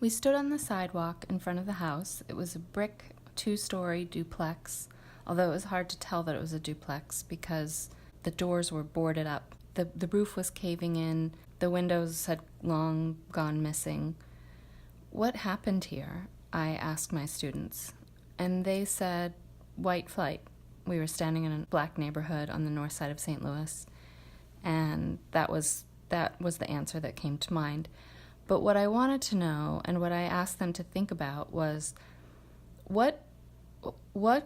We stood on the sidewalk in front of the house. It was a brick two-story duplex, although it was hard to tell that it was a duplex because the doors were boarded up. The roof was caving in. The windows had long gone missing. What happened here? I asked my students, and they said white flight. We were standing in a black neighborhood on the north side of St. Louis, and that was the answer that came to mind. But what I wanted to know, and what I asked them to think about, was what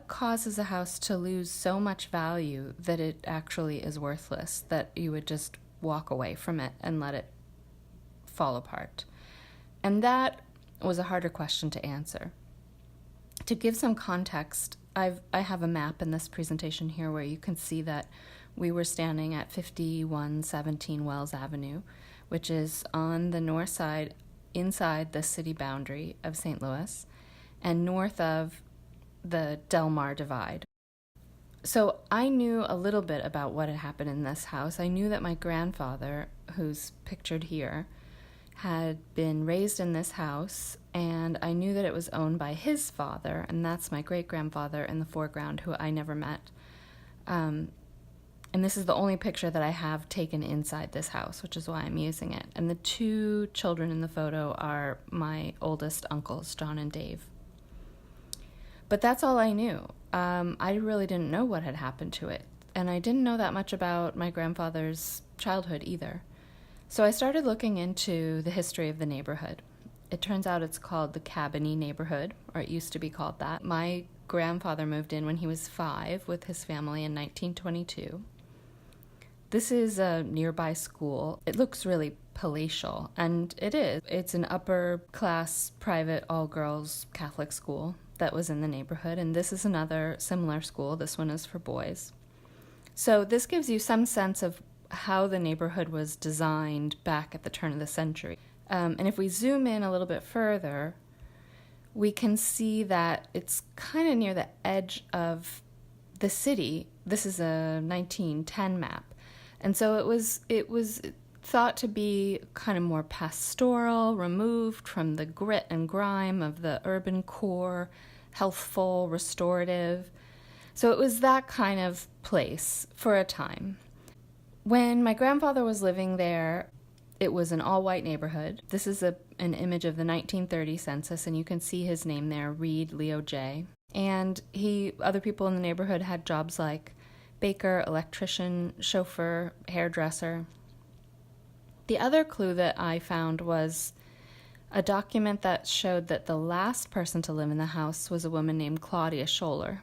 causes a house to lose so much value that it actually is worthless, that you would just walk away from it and let it fall apart? And that was a harder question to answer. To give some context, I have a map in this presentation here where you can see that we were standing at 5117 Wells Avenue, which is on the north side inside the city boundary of St. Louis and north of the Del Mar Divide. So I knew a little bit about what had happened in this house. I knew that my grandfather, who's pictured here, had been raised in this house, and I knew that it was owned by his father, and that's my great-grandfather in the foreground, who I never met. And this is the only picture that I have taken inside this house, which is why I'm using it. And the two children in the photo are my oldest uncles, John and Dave. But that's all I knew. I really didn't know what had happened to it, and I didn't know that much about my grandfather's childhood either. So I started looking into the history of the neighborhood. It turns out it's called the Cabiny neighborhood, or it used to be called that. My grandfather moved in when he was 5 with his family in 1922. This is a nearby school. It looks really palatial, and it is. It's an upper-class, private, all-girls Catholic school that was in the neighborhood, and this is another similar school. This one is for boys. So this gives you some sense of how the neighborhood was designed back at the turn of the century. And if we zoom in a little bit further, we can see that it's kind of near the edge of the city. This is a 1910 map. And so it was thought to be kind of more pastoral, removed from the grit and grime of the urban core, healthful, restorative. So it was that kind of place for a time. When my grandfather was living there, it was an all-white neighborhood. This is an image of the 1930 census, and you can see his name there, Reed Leo J. And other people in the neighborhood had jobs like baker, electrician, chauffeur, hairdresser. The other clue that I found was a document that showed that the last person to live in the house was a woman named Claudia Scholler.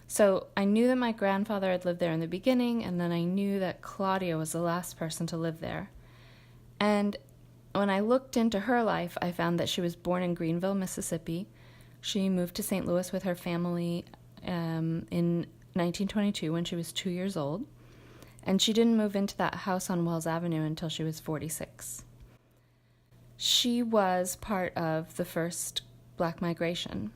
So I knew that my grandfather had lived there in the beginning, and then I knew that Claudia was the last person to live there. And when I looked into her life, I found that she was born in Greenville, Mississippi. She moved to St. Louis with her family in 1922 when she was 2 years old, and she didn't move into that house on Wells Avenue until she was 46. She was part of the first Black migration.